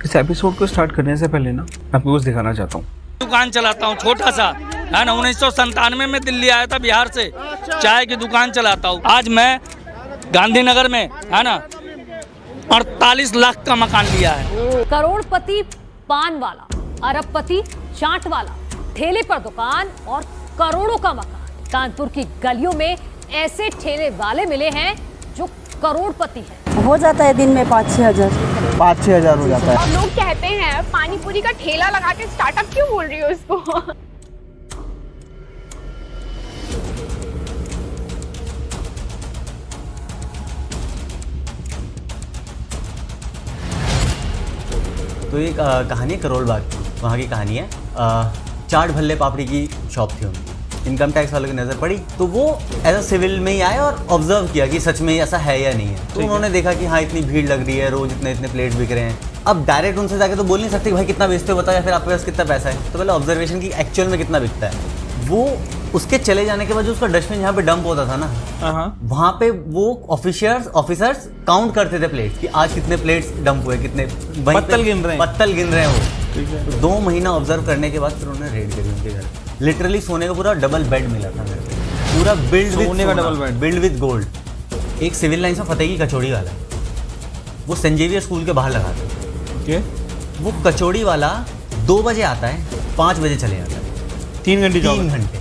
इस एपिसोड को स्टार्ट करने से पहले ना मैं आपको कुछ दिखाना चाहता हूँ। दुकान चलाता हूँ छोटा सा, है ना। 1997 में दिल्ली आया था बिहार से, चाय की दुकान चलाता हूँ। आज मैं गांधीनगर में, है ना, 48 लाख का मकान लिया है। करोड़पति पान वाला, अरबपति चाट वाला, ठेले पर दुकान और करोड़ों का मकान। कानपुर की गलियों में ऐसे ठेले वाले मिले हैं जो करोड़पति हैं। हो जाता है दिन में 5-6 हज़ार हो जाता है। और लोग कहते हैं पानी पूरी का ठेला लगा के स्टार्टअप क्यों बोल रही हो इसको। तो एक कहानी है करोल बाग की, वहाँ की कहानी है। चाट भल्ले पापड़ी की शॉप थी उनकी। इनकम टैक्स वालों की नज़र पड़ी तो वो एज अ सिविल में ही आए और ऑब्जर्व किया कि सच में ऐसा है या नहीं है। तो उन्होंने देखा कि हाँ इतनी भीड़ लग रही है, रोज इतने इतने प्लेट्स बिक रहे हैं। अब डायरेक्ट उनसे जाके तो बोल नहीं सकते कि भाई कितना बेचते हो बताओ, या फिर आपके पास कितना पैसा है। तो पहले ऑब्जर्वेशन की एक्चुअल में कितना बिकता है। वो उसके चले जाने के बाद जो उसका डस्टबिन जहाँ पे डंप होता था ना, वहाँ पे वो ऑफिसर्स काउंट करते थे प्लेट्स कि आज कितने प्लेट्स डंप हुए, कितने पत्तल गिन रहे हैं वो। 2 महीना ऑब्जर्व करने के बाद फिर उन्होंने रेड करी उनके घर। लिटरली सोने का पूरा डबल बेड मिला था मेरे को, पूरा बिल्ड विद गोल्ड। एक सिविल लाइन में फतेह की कचौड़ी वाला है, वो सेंट जेवियर स्कूल के बाहर लगा था। वो कचौड़ी वाला 2 बजे आता है, 5 बजे चले जाता है। 3 घंटे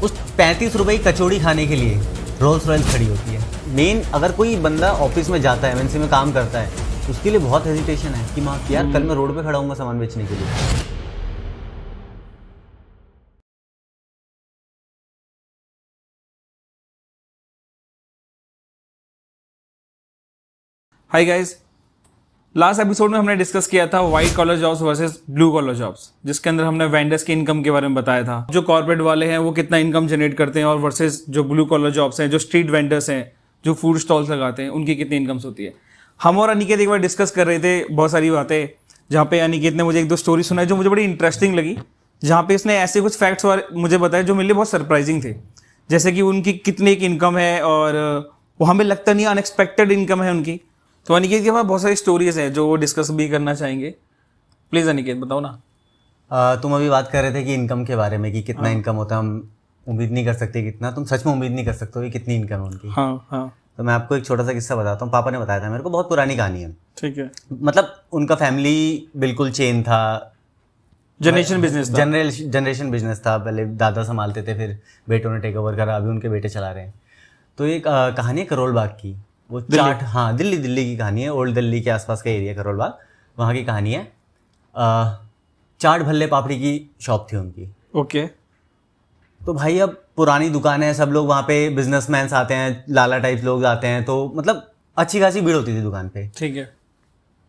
उस 35 रुपए की कचौड़ी खाने के लिए रोल्स रॉयल्स खड़ी होती है। मेन अगर कोई बंदा ऑफिस में जाता है, एमएनसी में काम करता है, उसके लिए बहुत हेजिटेशन है कि माँ यार कल मैं रोड पे खड़ा हूँगा सामान बेचने के लिए। हाय गाइस, लास्ट एपिसोड में हमने डिस्कस किया था white collar jobs versus blue collar jobs, जिसके अंदर हमने वेंडर्स की इनकम के बारे में बताया था। जो कॉर्पोरेट वाले हैं वो कितना इनकम जनरेट करते हैं और वर्सेस जो ब्लू कॉलर जॉब्स हैं, जो स्ट्रीट वेंडर्स हैं, जो फूड स्टॉल्स लगाते हैं, उनकी कितनी इनकम्स होती है। हम और अनिकेत एक बार डिस्कस कर रहे थे बहुत सारी बातें, जहाँ पे अनिकेत ने मुझे 1-2 स्टोरी सुनाई जो मुझे बड़ी इंटरेस्टिंग लगी, जहाँ पे इसने ऐसे कुछ फैक्ट्स मुझे बताए जो मेरे लिए बहुत सरप्राइजिंग थे। जैसे कि उनकी कितनी एक इनकम है और वो हमें लगता नहीं, अनएक्सपेक्टेड इनकम है उनकी। तो अनिकेत के पास बहुत सारी स्टोरीज हैं जो वो डिस्कस भी करना चाहेंगे। प्लीज़ अनिकेत बताओ ना। तुम अभी बात कर रहे थे कि इनकम के बारे में कि कितना इनकम होता है, हम उम्मीद नहीं कर सकते कितना। तुम सच में उम्मीद नहीं कर सकते हो कि कितनी इनकम है उनकी। हाँ। तो मैं आपको एक छोटा सा किस्सा बताता हूँ। पापा ने बताया था मेरे को, बहुत पुरानी कहानी है। ठीक है। मतलब उनका फैमिली बिल्कुल चेन था, जनरेशन बिजनेस था। पहले दादा संभालते थे, फिर बेटों ने टेक ओवर करा, अभी उनके बेटे चला रहे हैं। तो एक कहानी है करोल बाग की। वो चाट, हाँ दिल्ली की कहानी है, ओल्ड दिल्ली के आसपास का एरिया करोल बाग, वहाँ की कहानी है। चाट भल्ले पापड़ी की शॉप थी उनकी। ओके। तो भाई अब पुरानी दुकान है, सब लोग वहाँ पे बिजनेसमैन आते हैं, लाला टाइप लोग आते हैं, तो मतलब अच्छी खासी भीड़ होती थी दुकान पे। ठीक है।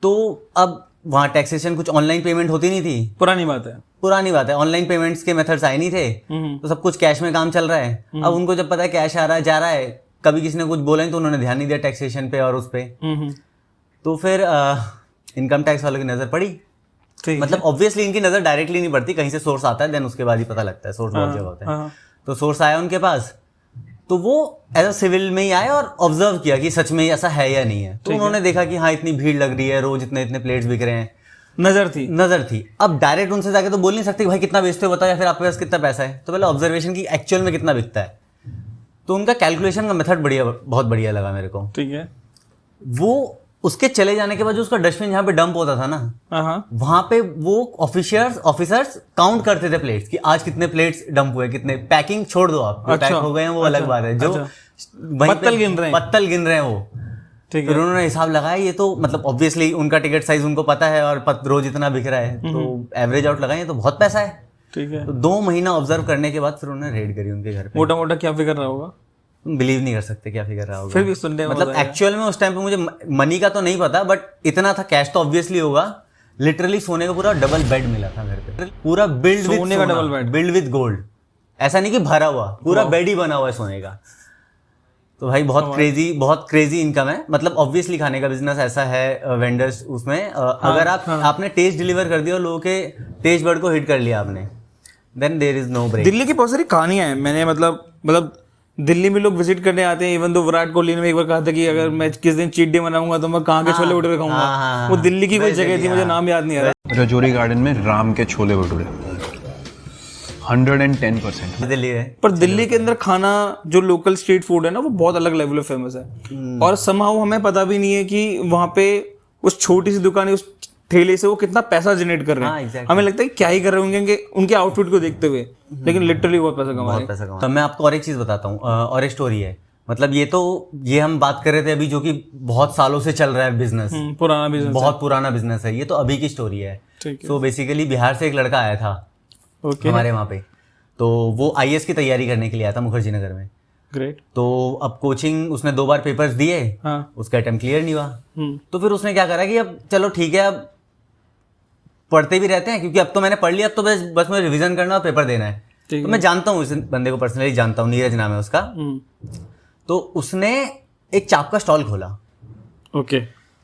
तो अब वहाँ टैक्सेशन कुछ ऑनलाइन पेमेंट होती नहीं थी। पुरानी बात है, ऑनलाइन पेमेंट्स के मेथड्स आए नहीं थे, तो सब कुछ कैश में काम चल रहा है। अब उनको जब पता है कैश आ रहा है जा रहा है, कभी किसी ने कुछ बोला नहीं तो उन्होंने ध्यान नहीं दिया टैक्सेशन पे और उस पे। तो फिर इनकम टैक्स वालों की नज़र पड़ी। मतलब ऑब्वियसली इनकी नज़र डायरेक्टली नहीं पड़ती, कहीं से सोर्स आता है, देन उसके बाद ही पता लगता है। सोर्स बहुत जगह होता है। तो सोर्स आया उनके पास, तो वो एज अ सिविल में ही आए और ऑब्जर्व किया कि सच में ऐसा है या नहीं है। तो उन्होंने देखा कि हाँ इतनी भीड़ लग रही है, रोज इतने इतने प्लेट्स बिक रहे हैं। नजर थी। अब डायरेक्ट उनसे जाके तो बोल नहीं सकते कि भाई कितना बेचते हो बताओ, या फिर आपके पास कितना पैसा है। तो पहले ऑब्जर्वेशन की एक्चुअल में कितना बिकता है। तो उनका कैलकुलेशन का मेथड बहुत बढ़िया लगा मेरे को। ठीक है। वो उसके चले जाने के बाद जो उसका डस्टबिन जहाँ पे डंप होता था ना, वहाँ पे वो ऑफिसर्स काउंट करते थे प्लेट्स कि आज कितने प्लेट्स डंप हुए, कितने। पैकिंग छोड़ दो आप, पैक हो गए हैं वो अलग बात है, जो पत्तल गिन रहे हैं वो। फिर उन्होंने हिसाब लगाया, ये तो मतलब ऑब्वियसली उनका टिकट साइज उनको पता है और रोज इतना बिक रहा है, तो एवरेज आउट लगाए तो बहुत पैसा है। ठीक है। तो 2 महीना ऑब्जर्व करने के बाद फिर उन्होंने रेड करी उनके घर पे। मोटा क्या फिगर रहा होगा, तुम बिलीव नहीं कर सकते क्या फिगर रहा होगा। फिर भी सुनने में मतलब एक्चुअल में उस टाइम पे मुझे मनी का तो नहीं पता, बट इतना था, कैश तो ऑब्वियसली होगा। लिटरली सोने का पूरा डबल बेड मिला था मेरे पे, पूरा बिल्ड विद गोल्ड। ऐसा नहीं कि भरा हुआ, पूरा बेड ही बना हुआ है सोने का। तो भाई बहुत क्रेजी इनकम है। मतलब ऑब्वियसली खाने का बिजनेस ऐसा है, वेंडर्स उसमें अगर आपने टेस्ट डिलीवर कर दिया और लोगों के टेस्ट बर्ड को हिट कर लिया आपने, then there is no break. Delhi की बहुत सारी कहानियां हैं। मैंने मतलब दिल्ली में लोग विजिट करने आते हैं, इवन तो विराट कोहली ने एक बार कहा था कि अगर मैं किस दिन चीट डे मनाऊंगा तो मैं कहाँ के छोले भटूरे खाऊंगा। वो दिल्ली की कोई जगह थी, मुझे नाम याद नहीं आ रहा। रजौरी गार्डन में राम के छोले भटूरे 110%। दिल्ली है। पर दिल्ली के अंदर खाना जो लोकल स्ट्रीट फूड है ना, वो बहुत अलग लेवल पे फेमस है। और somehow हमें पता भी नहीं है कि वहाँ पे उस छोटी सी दुकान, उस ठेले से वो कितना पैसा जनरेट कर रहे हैं। exactly. हमें लगता है कि क्या ही कर रहे होंगे उनके आउटफिट को देखते हुए, लेकिन लिटरली बहुत पैसा कमा रहे हैं। तो मैं आपको और एक चीज़ बताता हूँ, और एक स्टोरी है। मतलब ये हम बात कर रहे थे अभी, जो कि बहुत सालों से चल रहा है बिजनेस, पुराना बिजनेस, बहुत पुराना बिजनेस है। ये तो अभी की स्टोरी है। ठीक है। तो बेसिकली बिहार से एक लड़का आया था हमारे वहाँ पे, तो वो IAS की तैयारी करने के लिए आया था मुखर्जी नगर में। ग्रेट। तो अब कोचिंग उसने 2 बार पेपर्स दिए, उसका अटेम्प्ट क्लियर नहीं हुआ। तो फिर उसने क्या करा कि अब चलो ठीक है, अब पढ़ते भी रहते हैं, क्योंकि अब तो मैंने पढ़ लिया, अब तो बस मुझे रिवीजन करना और पेपर देना है। तो मैं जानता हूँ इस बंदे को, पर्सनली जानता हूँ, नीरज नाम है उसका। तो उसने एक चाप का स्टॉल खोला। ओके।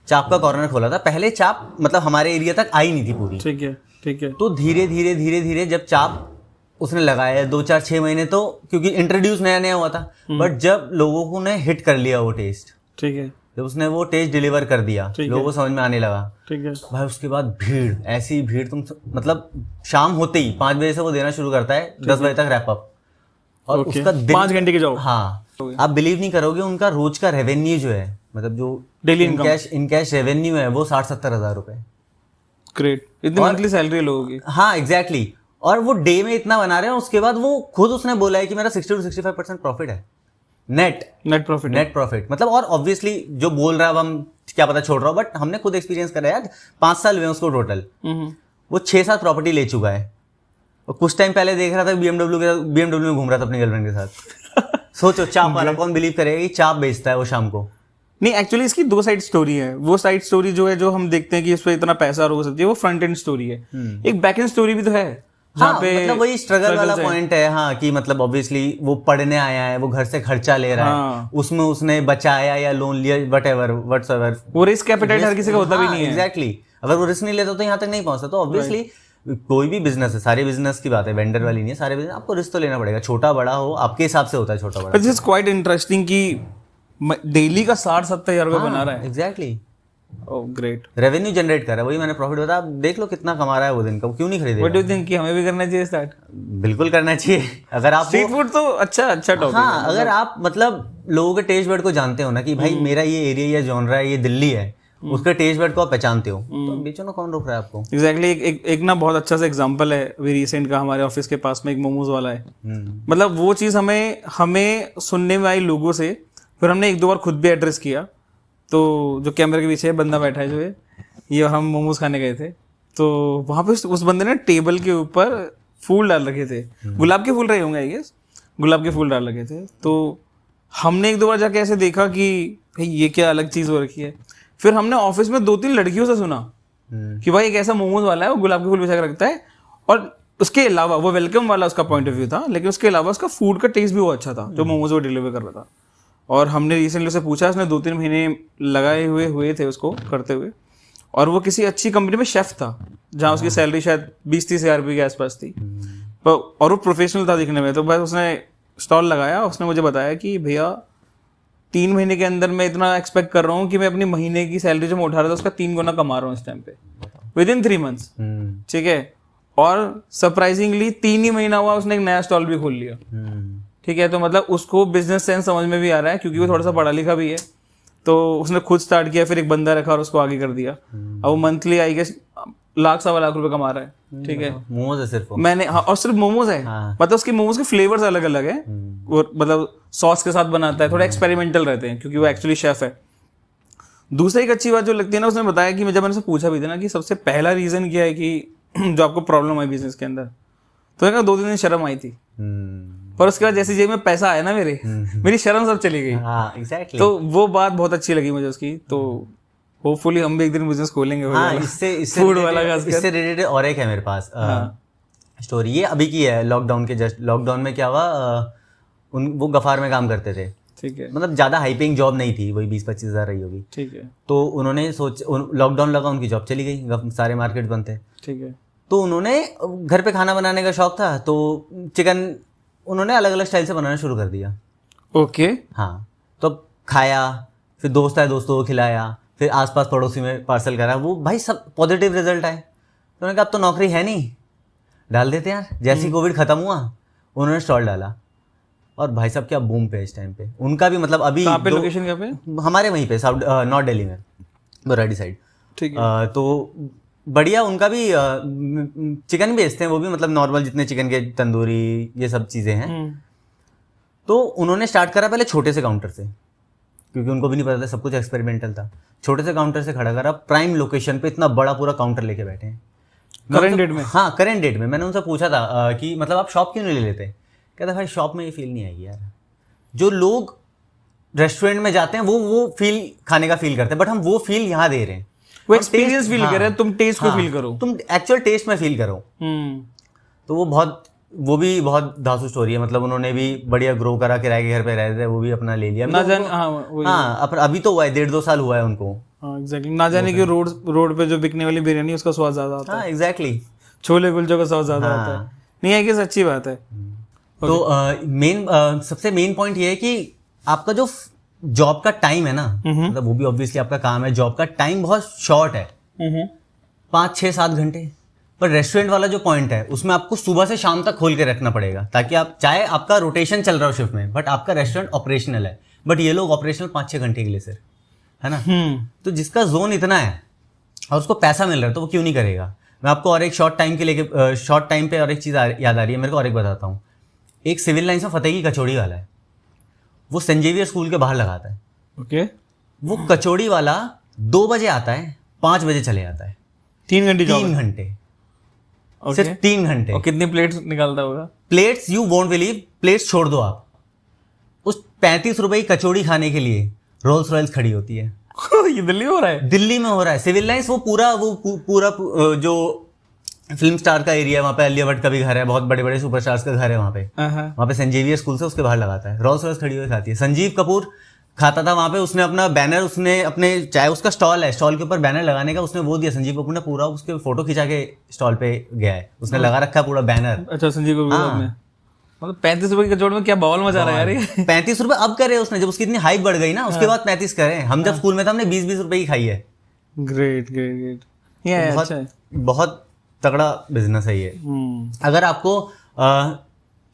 चाप का कॉर्नर खोला था। पहले चाप मतलब हमारे एरिया तक आई नहीं थी पूरी। ठीक है, ठीक है। तो धीरे धीरे जब चाप उसने लगाया 2 4 6 महीने, तो क्योंकि इंट्रोड्यूस नया नया हुआ था, बट जब लोगों को ने हिट कर लिया वो टेस्ट, ठीक है, जब उसने वो टेस्ट डिलीवर कर दिया, लोगों को समझ में आने लगा, ठीक है भाई, उसके बाद भीड़, ऐसी भीड़, तुम मतलब शाम होते ही 5 बजे से वो देना शुरू करता है, 10 बजे तक रैप अप। और उसका 5 घंटे की जॉब। हाँ, आप बिलीव नहीं करोगे, उनका रोज का रेवेन्यू जो है, मतलब जो डेली इन कैश रेवेन्यू है, वो 60-70 हज़ार रुपए। ग्रेट। इतनी मंथली सैलरी है लोगों की। हाँ, एग्जैक्टली। और वो डे में इतना बना रहे हैं, उसके बाद वो खुद उसने बोला है कि मेरा 60 to 65% प्रॉफिट है, नेट प्रॉफिट। मतलब, और ऑब्वियसली जो बोल रहा है, अब हम क्या पता छोड़ रहा हूँ, बट हमने खुद एक्सपीरियंस करा है। 5 साल हुए उसको टोटल। वो 6-7 प्रॉपर्टी ले चुका है। और कुछ टाइम पहले देख रहा था BMW में घूम रहा था अपनी गर्लफ्रेंड के साथ। सोचो, चाप वाला कौन बिलीव करेगा कि चाप बेचता है वो शाम को। नहीं, एक्चुअली इसकी 2 साइड स्टोरी है। वो साइड स्टोरी जो है, जो हम देखते हैं कि इस पे इतना पैसा हो सकती है, वो फ्रंट एंड स्टोरी है। एक बैक एंड स्टोरी भी तो है, हाँ, मतलब वही स्ट्रगल वाला पॉइंट है। हाँ, कि मतलब ऑब्वियसली वो पढ़ने आया है, वो घर से खर्चा ले रहा है, उसमें उसने बचाया या लोन लिया, व्हाटएवर। वो रिस्क कैपिटल हर किसी का होता भी नहीं है। एग्जैक्टली। अगर वो रिस्क नहीं लेता तो यहाँ तक नहीं पहुंचता। तो ऑब्वियसली कोई भी बिजनेस है, सारे बिजनेस की बात है, वेंडर वाली नहीं है, सारे बिजनेस आपको रिस्क तो लेना पड़ेगा, छोटा बड़ा हो, आपके हिसाब से होता है छोटा बड़ा। दिस इज क्वाइट इंटरेस्टिंग कि डेली का 60-70 हज़ार रुपये बना रहा है। Exactly. Oh great. Revenue generate कर रहा है, वही मैंने प्रॉफिट बताया। आप देख लो कितना कमा रहा है वो दिन का, क्यों नहीं खरीदेगा? व्हाट डू यू थिंक कि हमें भी करना चाहिए स्टार्ट? बिल्कुल करना चाहिए। अगर आप स्ट्रीट फूड तो अच्छा टॉपिक है। हाँ, अगर आप मतलब लोगों के टेस्ट बर्ड को जानते हो ना, कि भाई मेरा ये एरिया या जॉनरा है, ये दिल्ली है, उसके टेस्ट बर्ड को आप पहचानते हो, तो बेचो ना, कौन रोक रहा है आपको? एग्जैक्टली। एक ना बहुत अच्छा सा एग्जांपल है अभी रिसेंट का, हमारे ऑफिस के पास में एक मोमोज वाला है। मतलब वो चीज़ हमें सुनने में आई लोगों से, फिर हमने 1-2 बार खुद भी एड्रेस किया। तो जो कैमरे के पीछे बंदा बैठा है, जो है ये, हम मोमोज खाने गए थे, तो वहाँ पे उस बंदे ने टेबल के ऊपर फूल डाल रखे थे, गुलाब के फूल रहे होंगे आई गेस, गुलाब के फूल डाल रखे थे। तो हमने 1-2 बार जाके ऐसे देखा कि भाई ये क्या अलग चीज़ हो रखी है। फिर हमने ऑफिस में 2-3 लड़कियों से सुना कि भाई एक ऐसा मोमोज वाला है, वो गुलाब के फूल बिछा के रखता है, और उसके अलावा वो वेलकम वाला उसका पॉइंट ऑफ व्यू था, लेकिन उसके अलावा उसका फूड का टेस्ट भी बहुत अच्छा था जो मोमोज वो डिलीवर कर रहा था। और हमने रिसेंटली उससे पूछा, उसने 2-3 महीने लगाए हुए थे उसको करते हुए, और वो किसी अच्छी कंपनी में शेफ था, जहाँ उसकी सैलरी शायद 20-30 हज़ार रुपये के आसपास थी, और वो प्रोफेशनल था दिखने में। तो बस उसने स्टॉल लगाया, उसने मुझे बताया कि भैया 3 महीने के अंदर मैं इतना एक्सपेक्ट कर रहा हूँ कि मैं अपनी महीने की सैलरी जो मैं उठा रहा था उसका 3 गुना कमा रहा हूँ इस टाइम पे, विदिन 3 मंथ्स। ठीक है। और सरप्राइजिंगली 3 ही महीना हुआ उसने एक नया स्टॉल भी खोल लिया। ठीक है। तो मतलब उसको बिजनेस सेंस समझ में भी आ रहा है, क्योंकि वो थोड़ा सा पढ़ा लिखा भी है। तो उसने खुद स्टार्ट किया, फिर एक बंदा रखा और उसको आगे कर दिया। अब वो मंथली आई गेस लाख-1.25 लाख रुपए कमा रहा है। ठीक है। मोमोज है सिर्फ, मैंने, हाँ, और सिर्फ मोमोज है। मतलब उसके मोमोज के फ्लेवर्स अलग अलग है, वो मतलब सॉस के साथ बनाता है, थोड़ा एक्सपेरिमेंटल रहते हैं, क्योंकि वो एक्चुअली शेफ है। दूसरी एक अच्छी बात जो लगती है ना, उसने बताया कि जब मैंने उससे पूछा भी था ना कि सबसे पहला रीजन क्या है कि जो आपको प्रॉब्लम आई बिजनेस के अंदर, तो 2-3 दिन शर्म आई थी, पर उसके बाद जैसे जेब में पैसा आया ना मेरी शर्म सब चली गई। हाँ, एग्जैक्टली। तो वो बात बहुत अच्छी लगी मुझे उसकी। तो होपफुली हम भी एक दिन बिजनेस खोलेंगे। हाँ, इससे फूड वाला खासकर। इससे रिलेटेड और एक है मेरे पास स्टोरी, ये अभी की है, लॉकडाउन में क्या हुआ, वो गफार में काम करते थे। ठीक है। मतलब ज़्यादा हाई पेइंग जॉब नहीं थी, वही 20-25 हज़ार रही होगी। ठीक है। तो उन्होंने लॉकडाउन लगा, उनकी जॉब चली गई, सारे मार्केट बंद थे। ठीक है। तो उन्होंने घर पे खाना बनाने का शौक था, तो चिकन उन्होंने अलग अलग स्टाइल से बनाना शुरू कर दिया। ओके। हाँ, तो खाया, फिर दोस्त आए, दोस्तों को खिलाया, फिर आसपास पड़ोसी में पार्सल करा, वो भाई सब पॉजिटिव रिजल्ट आए। तो उन्होंने कहा अब तो नौकरी है नहीं, डाल देते यार। जैसे ही कोविड खत्म हुआ उन्होंने स्टॉल डाला और भाई साहब क्या बूम पे इस टाइम पे। उनका भी मतलब अभी कहाँ पे लोकेशन कहाँ पे? हमारे वहीं पे साउथ नॉर्थ दिल्ली में, बराड़ी साइड। ठीक है। तो बढ़िया, उनका भी चिकन बेचते हैं वो भी, मतलब नॉर्मल जितने चिकन के तंदूरी ये सब चीज़ें हैं। तो उन्होंने स्टार्ट करा पहले छोटे से काउंटर से, क्योंकि उनको भी नहीं पता था, सब कुछ एक्सपेरिमेंटल था। छोटे से काउंटर से खड़ा करा, प्राइम लोकेशन पे इतना बड़ा पूरा काउंटर लेके बैठे हैं करंट डेट में? हाँ, करंट डेट में। मैंने उनसे पूछा था कि मतलब आप शॉप क्यों नहीं ले लेते? कहता भाई शॉप में ये फील नहीं आएगी यार, जो लोग रेस्टोरेंट में जाते हैं वो फील, खाने का फील करते हैं, बट हम वो फील यहाँ दे रहे हैं। वो एक्सपीरियंस फील कर रहे हैं, तुम टेस्ट को फील करो, तुम एक्चुअल टेस्ट में फील करो। तो वो भी बहुत धांसू स्टोरी है। मतलब उन्होंने भी बढ़िया ग्रो करा, किराए के घर पे रहते थे, वो भी अपना ले लिया। ना जाने, हाँ, अभी तो हुआ है, 1.5-2 साल हुआ है उनको। हाँ एग्जैक्टली, ना जाने कि रोड पे जो बिकने वाली बिरयानी उसका स्वाद ज्यादा आता है। हाँ एग्जैक्टली, छोले कुलचों का स्वाद ज्यादा आता है। नहीं है कि अच्छी बात है। तो सबसे मेन पॉइंट ये है कि आपका जो जॉब का टाइम है ना, मतलब वो भी ऑब्वियसली आपका काम है, जॉब का टाइम बहुत शॉर्ट है, 5-6-7 घंटे। पर रेस्टोरेंट वाला जो पॉइंट है उसमें आपको सुबह से शाम तक खोल के रखना पड़ेगा, ताकि आप चाहे आपका रोटेशन चल रहा हो शिफ्ट में, बट आपका रेस्टोरेंट ऑपरेशनल है। बट ये लोग ऑपरेशनल 5-6 घंटे के लिए सिर्फ, है ना। तो जिसका जोन इतना है और उसको पैसा मिल रहा है तो वो क्यों नहीं करेगा। मैं आपको और एक शॉर्ट टाइम पे और एक चीज़ याद आ रही है मेरे को, और एक बताता हूँ। एक सिविल लाइन्स में फतेह की कचौड़ी वाला है, वो सेंट जेवियर स्कूल के बाहर लगाता है। ओके। वो कचौड़ी वाला 2 बजे आता है, 5 बजे चले जाता है। 3 घंटे 3 घंटे, सिर्फ 3 घंटे। और कितनी प्लेट्स निकालता होगा? Plates, you won't believe, plates छोड़ दो आप, उस 35 रुपए की कचौड़ी खाने के लिए रोल्स रॉयल्स खड़ी होती है। ये दिल्ली में हो रहा है? दिल्ली में हो रहा है। सिविल लाइन्स वो पूरा जो फिल्म स्टार का एरिया है, वहाँ पे आलिया भट्ट का भी घर है, बहुत बड़े बड़े सुपरस्टार्स का घर है वहाँ पे। वहाँ पे सेंट जेवियर स्कूल से उसके बाहर लगाता है, रोल्स रॉयल्स खड़ी हुई खाती है। संजीव कपूर खाता था वहाँ पे, उसने अपना बैनर, उसने अपने, चाहे उसका स्टॉल है, स्टॉल के ऊपर बैनर लगाने का उसने वो दिया। संजीव कपूर ने पूरा उसके फोटो खिंचा के स्टॉल पे गया है, उसने लगा रखा है पूरा बैनर। अच्छा, संजीव कपूर हाँ। ने मतलब 35 रुपए की कचौड़ी में क्या बवाल मचा रहा है यार ये। 35 रुपए अब करे उसने, जब उसकी इतनी हाइप बढ़ गई ना, उसके बाद 35 करे। हम जब स्कूल में थे हमने 20-20 रुपए की खाई है। ग्रेट ग्रेट ग्रेट, ये अच्छा है, बहुत तगड़ा बिजनेस है ये। अगर आपको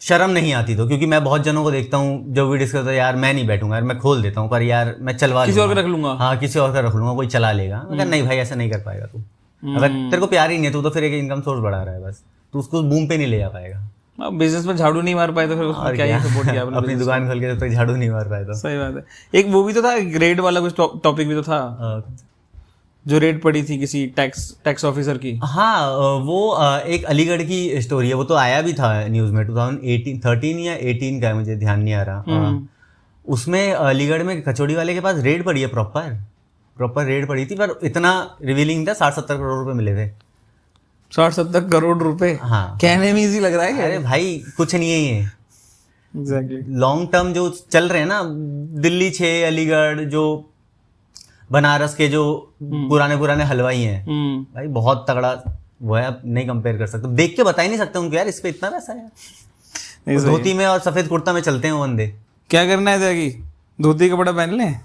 शर्म नहीं आती तो, क्योंकि मैं बहुत जनों को देखता हूँ जो भी डिस्कस करता है, यार मैं नहीं बैठूंगा यार, मैं खोल देता हूँ, पर यार मैं चलवा किसी और का रख लूंगा। हाँ, किसी और का रख लूंगा, कोई चला लेगा। मगर नहीं भाई, ऐसा नहीं कर पाएगा तू। अगर तेरे को प्यार ही नहीं है, तू तो फिर एक इनकम सोर्स बढ़ा रहा है बस, तू उसको बूम पे नहीं ले जा पाएगा। बिजनेस में झाड़ू नहीं मार पाए तो फिर उसमें क्या ही सपोर्ट किया आपने? अपनी दुकान खोल के जब तक झाड़ू नहीं मार पाए तो। सही बात है। एक वो भी तो था, ग्रेड वाला कुछ टॉपिक भी तो था, जो रेड पड़ी थी किसी टैक्स ऑफिसर की। हाँ, वो एक अलीगढ़ की स्टोरी है, वो तो आया भी था न्यूज़ में, 2013 या 18 का है, मुझे ध्यान नहीं आ रहा। उसमें अलीगढ़ में कचौड़ी वाले के पास रेड पड़ी है, प्रॉपर रेड पड़ी थी, पर इतना रिवीलिंग था, 60-70 करोड़ रुपए मिले थे। 60-70 करोड़ रुपए? हाँ, कहने में इजी लग रहा है। अरे भाई कुछ नहीं है ये, एग्जैक्टली। लॉन्ग टर्म जो चल रहे हैं ना, दिल्ली 6, अलीगढ़, जो बनारस के जो पुराने हलवाई हैं, भाई बहुत तगड़ा वो है, आप नहीं कंपेयर कर सकते, देख के बता ही नहीं सकते उनको यार इस पे इतना पैसा है। धोती में और सफेद कुर्ता में चलते हैं वो बंदे। क्या करना है त्यागी, धोती कपड़ा पहन लें।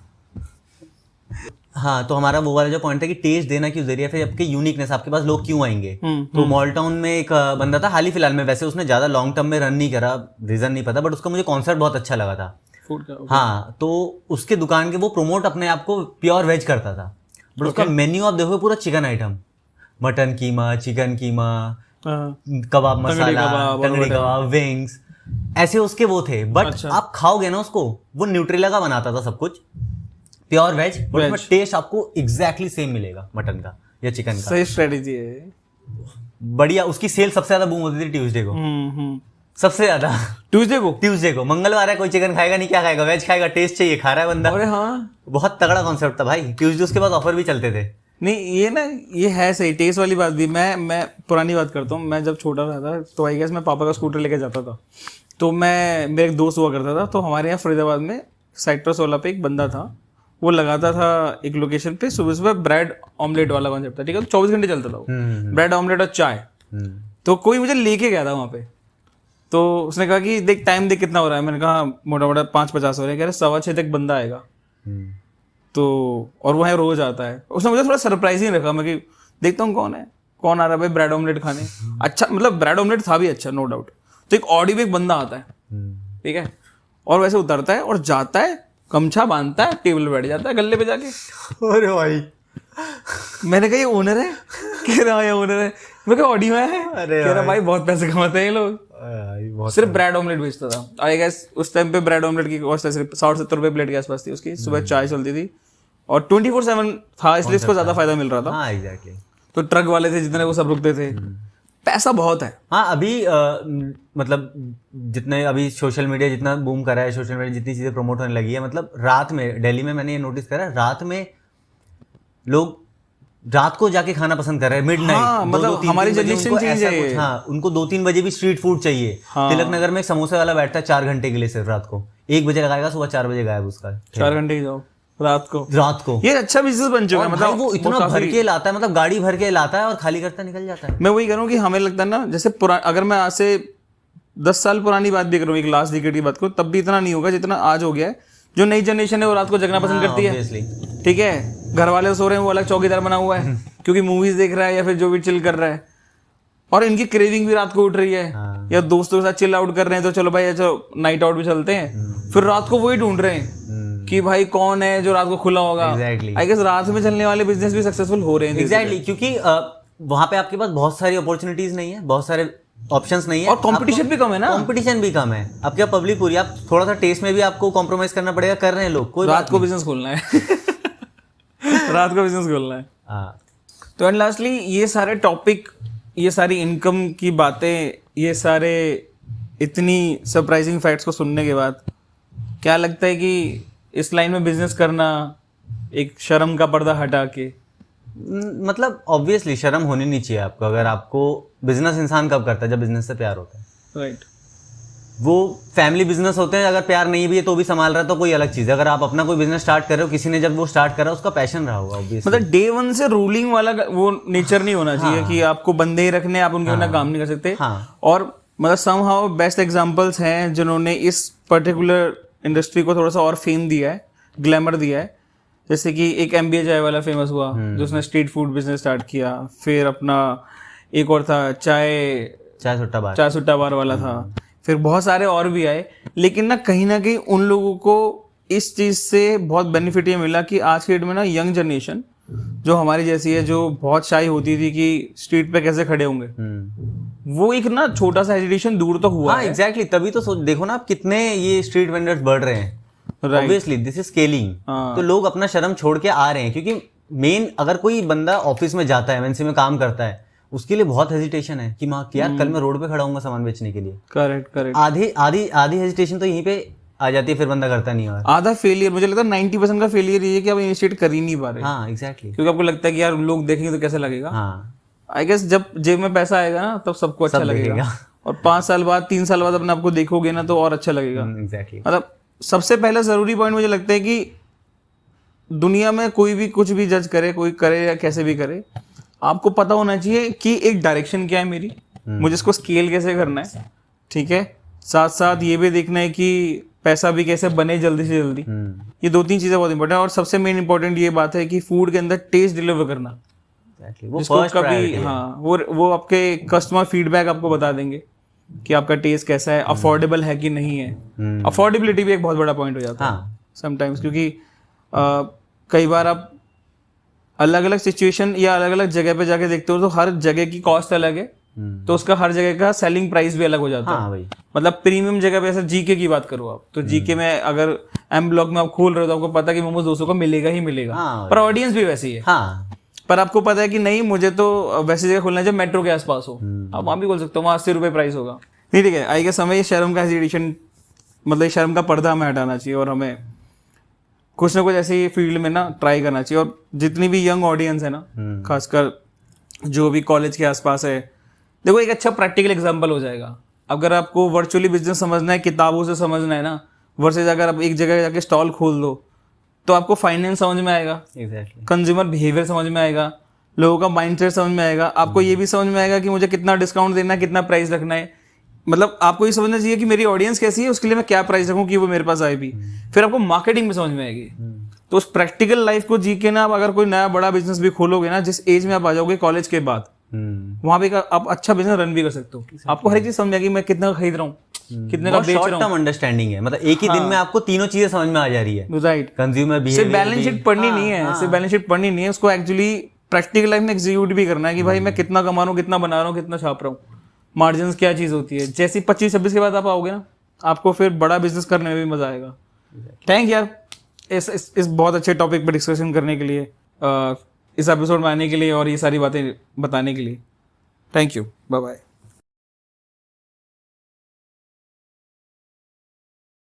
हाँ, तो हमारा वो वाला जो पॉइंट था कि टेस्ट देना क्यों जरिए, फिर आपके यूनिकनेस, आपके पास लोग क्यों आएंगे। तो मॉल टाउन में एक बंदा था हाल ही फिलहाल में, वैसे उसने ज्यादा लॉन्ग टर्म में रन नहीं करा, रीजन नहीं पता, बट उसका मुझे कॉन्सेप्ट बहुत अच्छा लगा था फूड का। हाँ, तो उसके दुकान के वो प्रमोट अपने आप को प्योर वेज करता था, बट उसका मेन्यू आप देखोगे पूरा चिकन आइटम, मटन कीमा, चिकन कीमा, कबाब मसाला, टंगड़ी कबाब, विंग्स, ऐसे उसके वो थे। बट आप खाओगे ना उसको, वो न्यूट्रेला का बनाता था सब कुछ, प्योर वेज, बट उसमें टेस्ट आपको एग्जैक्टली सेम मिलेगा मटन का या चिकन का। सही स्ट्रेटेजी है, बढ़िया। उसकी सेल सबसे ज्यादा बूम होती थी ट्यूसडे को, सबसे ज्यादा ट्यूसडे को। मंगलवार है, कोई चिकन खाएगा नहीं, क्या खाएगा, वेज खाएगा, टेस्ट चाहिए, खा रहा है बंदा। अरे हाँ, बहुत तगड़ा कॉन्सेप्ट था भाई। ट्यूसडे उसके बाद ऑफर भी चलते थे। नहीं ये ना, ये है सही टेस्ट वाली बात भी। मैं पुरानी बात करता हूँ, मैं जब छोटा था तो आई गेस मैं पापा का स्कूटर लेके जाता था, तो मैं, मेरे एक दोस्त हुआ करता था, तो हमारे यहाँ फरीदाबाद में सेक्टर 16 पे एक बंदा था, वो लगाता था एक लोकेशन पे, सुबह सुबह ब्रेड ऑमलेट वाला कॉन्सेप्ट था, ठीक है, तो 24 घंटे चलता था वो, ब्रेड ऑमलेट और चाय। तो कोई मुझे लेके गया था वहाँ पे, तो उसने कहा कि देख टाइम देख कितना हो रहा है। मैंने कहा मोटा मोटा 5:50 हो रहे हैं। कह रहे 6:15 तक बंदा आएगा। तो और वो है रोज आता है। उसने मुझे थोड़ा सरप्राइजिंग रखा। मैं कि देखता हूँ कौन आ रहा है भाई ब्रेड ऑमलेट खाने। अच्छा मतलब ब्रेड ऑमलेट था भी अच्छा, नो डाउट। तो एक ऑडी में एक बंदा आता है, ठीक है, और वैसे उतरता है और जाता है, गमछा बांधता है, टेबल पे बैठ जाता है गल्ले पे जाके। अरे भाई, मैंने कहा ये ओनर है? कह रहा ये ओनर है। मैं कहा ऑडी में है? अरे कह रहा भाई बहुत पैसे कमाते हैं ये लोग। सिर्फ ब्रेड ऑमलेट बेचता था। आई गेस उस टाइम पे ब्रेड ऑमलेट की कॉस्ट सिर्फ 60-70 रुपए प्लेट के आसपास थी उसकी। सुबह चाय चलती थी और 24/7 था, इसलिए इसको ज्यादा फायदा मिल रहा था। हाँ एग्जैक्टली। तो ट्रक वाले थे जितने वो सब रुकते थे। पैसा बहुत है। हाँ अभी मतलब जितने अभी सोशल मीडिया जितना बूम करा है, सोशल मीडिया जितनी चीज़ें प्रमोट होने लगी है, मतलब रात में दिल्ली में मैंने ये नोटिस करा, रात में लोग रात को जाके खाना पसंद कर रहे हैं, मिडनाइट। हाँ, मतलब हमारी जनरेशन चेंज है। हाँ, उनको 2-3 बजे भी स्ट्रीट फूड चाहिए। हाँ। तिलक नगर में एक समोसे वाला बैठता है 4 घंटे के लिए सिर्फ रात को। 1 बजे लगाएगा, सुबह 4 बजे गायब उसका। 4 घंटे ही जाओ रात को। ये अच्छा बिजनेस बन चुका है। मतलब वो इतना भर के लाता है, मतलब गाड़ी भर के लाता है और खाली करता निकल जाता है। मैं वही कह रहा हूँ कि हमें लगता है ना, जैसे अगर मैं आज से 10 साल पुरानी बात भी करूँ, एक लास्ट डिकेड की बात करूँ, तब भी इतना नहीं होगा जितना आज हो गया है। जो नई जनरेशन है वो रात को जगना पसंद करती है, ठीक है। घर वाले सो रहे हैं, वो अलग चौकीदार बना हुआ है क्योंकि मूवीज देख रहा है या फिर जो भी चिल कर रहा है। और इनकी क्रेविंग भी रात को उठ रही है। या दोस्तों के साथ चिल आउट कर रहे हैं तो चलो भाई चलो नाइट आउट भी चलते हैं। फिर रात को वही ढूंढ रहे हैं कि भाई कौन है जो रात को खुला होगा। आई गेस रात में चलने वाले बिजनेस भी सक्सेसफुल हो रहे हैं। एग्जैक्टली, क्योंकि वहां पे आपके पास बहुत सारी अपॉर्चुनिटीज नहीं है, बहुत सारे ऑप्शंस नहीं है, और कंपटीशन भी कम है ना। कंपटीशन भी कम है। आपके यहाँ पब्लिक पूरी, आप थोड़ा सा टेस्ट में भी आपको कॉम्प्रोमाइज करना पड़ेगा, कर रहे हैं लोग। कोई रात को बिजनेस खोलना है रात को बिजनेस खोलना है। हाँ। तो एंड लास्टली ये सारे टॉपिक, ये सारी इनकम की बातें, ये सारे इतनी सरप्राइजिंग फैक्ट्स को सुनने के बाद क्या लगता है कि इस लाइन में बिजनेस करना एक शर्म का पर्दा हटा के, मतलब ऑब्वियसली शर्म होनी नहीं चाहिए आपको। अगर आपको बिजनेस, इंसान कब करता है? जब बिजनेस से प्यार होता है। राइट। वो फैमिली बिजनेस होते हैं, अगर प्यार नहीं भी है तो भी संभाल रहा है तो कोई अलग चीज़ है। अगर आप अपना कोई बिजनेस स्टार्ट कर रहे हो, किसी ने जब वो स्टार्ट करा उसका पैशन रहा होगा ऑब्वियसली। मतलब डे वन से रूलिंग वाला वो नेचर नहीं होना चाहिए कि आपको बंदे ही रखने, आप उनके बिना काम नहीं कर सकते। और मतलब समहाउ बेस्ट एग्जांपल्स हैं जिन्होंने इस पर्टिकुलर इंडस्ट्री को थोड़ा सा और फेम दिया है, ग्लैमर दिया है। जैसे कि एक MBA चाय वाला फेमस हुआ जो उसने स्ट्रीट फूड बिजनेस स्टार्ट किया। फिर अपना एक और था चाय सुट्टा बार वाला था। फिर बहुत सारे और भी आए। लेकिन ना कहीं उन लोगों को इस चीज़ से बहुत बेनिफिट ये मिला कि आज के डेट में ना यंग जनरेशन जो हमारी जैसी है, जो बहुत शाई होती थी कि स्ट्रीट पे कैसे खड़े होंगे, वो एक ना छोटा सा हेजिटेशन दूर तो हुआ है। एग्जैक्टली, तभी तो देखो ना आप कितने ये स्ट्रीट वेंडर्स बढ़ रहे हैं। Obviously this is scaling. तो लोग अपना शर्म छोड़ के आ रहे हैं, क्योंकि मेन अगर कोई बंदा ऑफिस में जाता है, MNC में काम करता है, उसके लिए बहुत हेजिटेशन है कि यार कल मैं रोड पे खड़ा हूँगा सामान बेचने के लिए। करेक्ट। आधी हेजिटेशन तो यहीं पे आ जाती है, फिर बंदा करता नहीं। और आधा फेलियर, मुझे लगता है 90% का फेलियर ये है कि आप इनिशिएट कर ही नहीं पा रहे। हाँ एग्जैक्टली, क्योंकि आपको लगता है कि यार लोग देखेंगे तो कैसे लगेगा। हाँ, आई गेस जब जेब में पैसा आएगा ना तब सबको अच्छा लगेगा। और 5 साल बाद, 3 साल बाद अपने आपको देखोगे ना तो और अच्छा लगेगा। एग्जैक्टली। मतलब सबसे पहला जरूरी पॉइंट मुझे लगता है कि दुनिया में कोई भी कुछ भी जज करे, कोई करे या कैसे भी करे, आपको पता होना चाहिए कि एक डायरेक्शन क्या है मेरी, मुझे इसको स्केल कैसे करना है, ठीक है। साथ साथ ये भी देखना है कि पैसा भी कैसे बने जल्दी से जल्दी। ये 2-3 चीजें बहुत इंपॉर्टेंट है। और सबसे मेन इंपॉर्टेंट ये बात है कि फूड के अंदर टेस्ट डिलीवर करना। वो जिसको कभी वो आपके कस्टमर फीडबैक आपको बता देंगे कि आपका टेस्ट कैसा है, अफोर्डेबल है कि नहीं है। अफोर्डेबिलिटी भी एक बहुत बड़ा पॉइंट हो जाता है समटाइम्स, क्योंकि कई बार आप अलग अलग सिचुएशन या अलग अलग जगह पे जाके देखते हो तो हर जगह की कॉस्ट अलग है, तो उसका हर जगह का सेलिंग प्राइस भी अलग हो जाता है। मतलब प्रीमियम जगह पे, ऐसा जीके की बात करो आप, तो जीके में अगर M ब्लॉक में आप खोल रहे हो तो आपको पता है कि मोमोज 200 का मिलेगा ही मिलेगा। पर ऑडियंस भी वैसी है। पर आपको पता है कि नहीं, मुझे तो वैसी जगह खोलना है जब मेट्रो के आसपास हो। आप वहां भी खोल सकते हो, वहां 80 रुपये प्राइस होगा। नहीं, ठीक है। आई गेस हमें ये शर्म का हेजिटेशन, मतलब शर्म का पर्दा हमें हटाना चाहिए और हमें कुछ ना कुछ ऐसी फील्ड में ना ट्राई करना चाहिए। और जितनी भी यंग ऑडियंस है ना, खासकर जो भी कॉलेज के आसपास है, देखो एक अच्छा प्रैक्टिकल एग्जांपल हो जाएगा। अगर आपको वर्चुअली बिजनेस समझना है, किताबों से समझना है ना, वर्सेज अगर आप एक जगह जाके स्टॉल खोल दो तो आपको फाइनेंस समझ में आएगा, कंज्यूमर बिहेवियर समझ में आएगा, लोगों का माइंडसेट समझ में आएगा, आपको ये भी समझ में आएगा कि मुझे कितना डिस्काउंट देना है, कितना प्राइस रखना है। मतलब आपको ये समझना चाहिए कि मेरी ऑडियंस कैसी है, उसके लिए मैं क्या प्राइस रखूं कि वो मेरे पास आए भी। फिर आपको मार्केटिंग में समझ में आएगी। तो उस प्रैक्टिकल लाइफ को जी के ना, आप अगर कोई नया बड़ा बिजनेस भी खोलोगे ना, जिस एज में आप आ जाओगे कॉलेज के बाद, वहां पे आप अच्छा बिजनेस रन भी कर सकते हो। आपको हर एक चीज समझ में आएगी, मैं कितना का खरीद रहा हूँ, कितने का बहुत बेच शॉर्ट रहा टर्म अंडरस्टैंडिंग है, मतलब एक ही दिन में आपको तीनों चीजें समझ में आ जा रही है। हूँ। राइट। कंज्यूमर सिर्फ बिहेवियर बैलेंस शीट पढ़नी नहीं है, सिर्फ बैलेंस शीट पढ़नी नहीं है, उसको एक्चुअली प्रैक्टिकल लाइफ में एग्जीक्यूट भी करना है कि भाई मैं कितना कमा रहा हूँ, कितना बना रहा हूँ, कितना छाप रहा हूँ, मार्जिन क्या चीज होती है। जैसे 25-26 के बाद आप आओगे ना, आपको फिर बड़ा बिजनेस करने में भी मजा आएगा। थैंक यार इस बहुत अच्छे टॉपिक पर डिस्कशन करने के लिए, इस एपिसोड में आने के लिए और ये सारी बातें बताने के लिए। Thank you, bye bye.